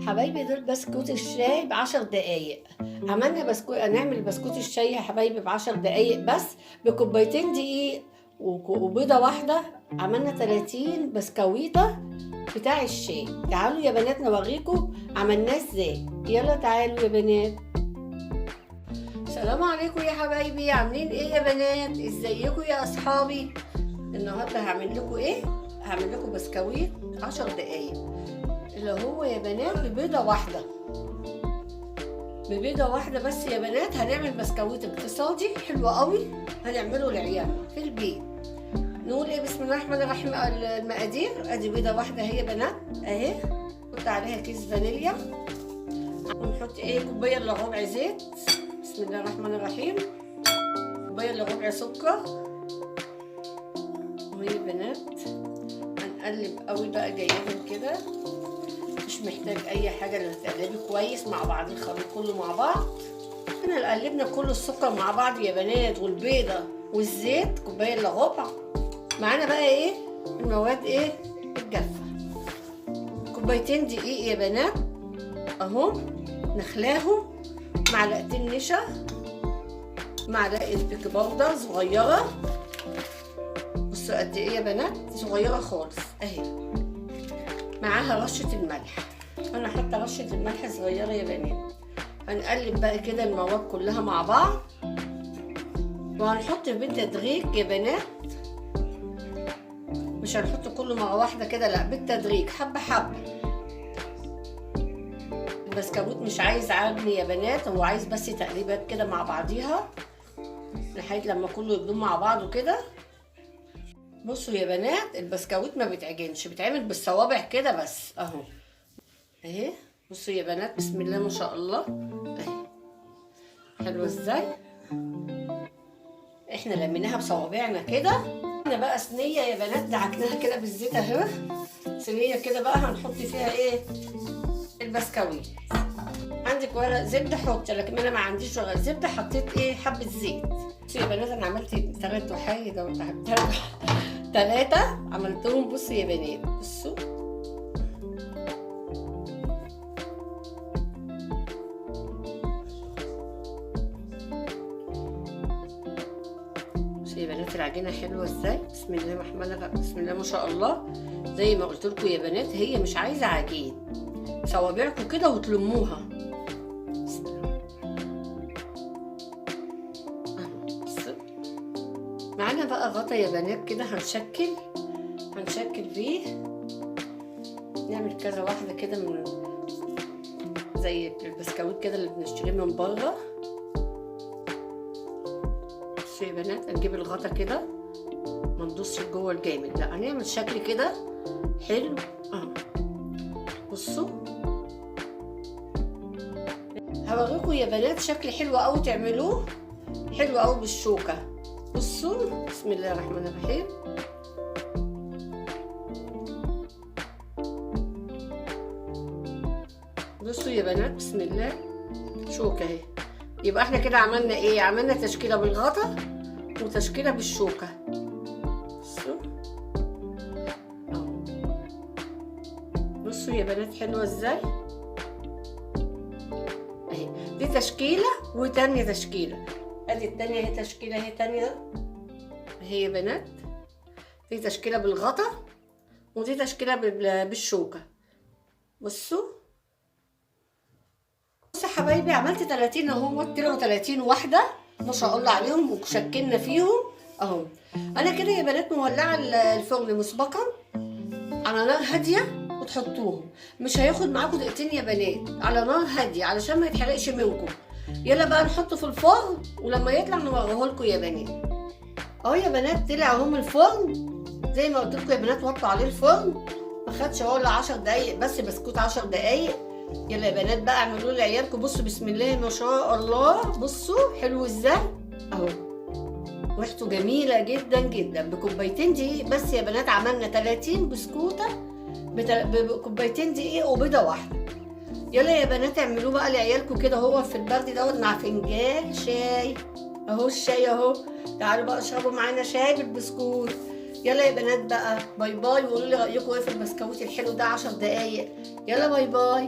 حبايبي دول بسكوت الشاي ب10 دقايق. عملنا هنعمل بسكوت الشاي يا حبايبي ب10 دقايق بس، بكوبايتين دقيق وبيضة واحدة. عملنا 30 بسكويطة بتاع الشاي. تعالوا يا بنات نوريكم عملناه ازاي. يلا تعالوا يا بنات. السلام عليكم يا حبايبي، عاملين ايه يا بنات؟ ازيكم يا اصحابي؟ النهارده هعمل لكم ايه؟ هعمل لكم بسكويت 10 دقايق اللي هو يا بنات ببيضة واحدة. ببيضة واحدة بس يا بنات هنعمل بسكويت اقتصادي حلو قوي، هنعمله لعيالنا في البيت. نقول ايه؟ بسم الله الرحمن الرحيم. المقادير ادي بيضة واحدة اهي يا بنات اهي، نحط عليها كيس فانيليا، ونحط ايه؟ كوباية الا ربع زيت، بسم الله الرحمن الرحيم، كوباية الا ربع سكر. وهي يا بنات هنقلب قوي بقى جيدا كده، مش محتاج اي حاجه الا تقلبي كويس مع بعض، الخليط كله مع بعض. احنا قلبنا كل السكر مع بعض يا بنات والبيضه والزيت كوبايه الا ربع. معانا بقى ايه؟ المواد ايه؟ الجافه. كوبايتين دقيق يا بنات اهو، نخلاهم، معلقتين نشا، معلقه بيك باودر صغيره، بصوا قد ايه يا بنات، صغيره خالص اهي. معاها رشه الملح، انا حاطه رشه الملح صغيره يا بنات. هنقلب بقى كده المواد كلها مع بعض، وهنحط بالتدريج يا بنات، مش هنحط كله مره واحده كده، لا بالتدريج حبه حبه. البسكويت مش عايز عجن يا بنات، هو عايز بس تقليبات كده مع بعضيها لحد لما كله يدوم مع بعضه كده. بصوا يا بنات البسكويت ما بيتعجنش، بيتعمل بالصوابع كده بس اهو اهي. بصوا يا بنات بسم الله ما شاء الله اهي، حلوه ازاي. احنا لميناها بصوابعنا كده. احنا بقى صينيه يا بنات دعكناها كده بالزيت اهو، صينيه كده بقى هنحط فيها ايه؟ البسكويت. عندك ورق زبده حطي، لكن انا ما عنديش ورق زبده، حطيت ايه؟ حبه زيت. بصوا يا بنات انا عملت 3 وحاجه 3 عملتهم. بصوا يا بنات بصوا يا بنات العجينه حلوه ازاي، بسم الله الرحمن الرحيم، بسم الله ما شاء الله. زي ما قلت لكم يا بنات هي مش عايزه عجين، صوابعكم كده وتلموها. معانا بقى غطا يا بنات كده، هنشكل فيه، نعمل كذا واحده كده من زي البسكويت كده اللي بنشتريه من بره. يا بنات نجيب الغطا كده، ما ندوسش جوه الجامد، لا هنعمل شكل كده حلو اهو. بصوا هوريكم يا بنات شكل حلو قوي تعملوه، حلو قوي بالشوكه. بصوا بسم الله الرحمن الرحيم، بصوا يا بنات بسم الله، شوكه اهي. يبقى احنا كده عملنا ايه؟ عملنا تشكيله بالغطا وتشكيله بالشوكه. بصوا اهو، بصوا يا بنات حلوه ازاي اهي. دي تشكيله وتانيه تشكيله، ادي التانيه اهي، تشكيله اهي تانيه اهي يا بنات. دي تشكيله بالغطا ودي تشكيله بالشوكه. بصوا يا حبايبي عملت 30 اهو، طلعوا 30 واحده ما شاء الله عليهم، وشكلنا فيهم اهو. انا كده يا بنات مولعه الفرن مسبقا على نار هاديه، وتحطوهم مش هياخد معاكم دقيقتين يا بنات، على نار هاديه علشان ما يتحرقش منكم. يلا بقى نحطه في الفرن، ولما يطلع نوريه لكم يا بنات. اهو يا بنات طلع اهو من الفرن زي ما قلت لكم يا بنات، وطوا عليه الفرن، ما خدش ولا 10 دقايق بس، بسكوت 10 دقايق. يلا يا بنات بقى اعملوه لعيالكم. بصوا بسم الله ما شاء الله، بصوا حلو ازاي اهو، ريحته جميله جدا جدا. بكوبايتين دقيق بس يا بنات عملنا 30 بسكوته بكوبايتين دقيق وبيضه واحده. يلا يا بنات اعملوه بقى لعيالكم كده، هو في البرد دوت مع فنجان شاي اهو، الشاي اهو. تعالوا بقى اشربوا معانا شاي بالبسكوت. يلا يا بنات بقى باي باي، وقولوا لي رايكم ايه في البسكويت الحلو ده 10 دقايق. يلا باي باي.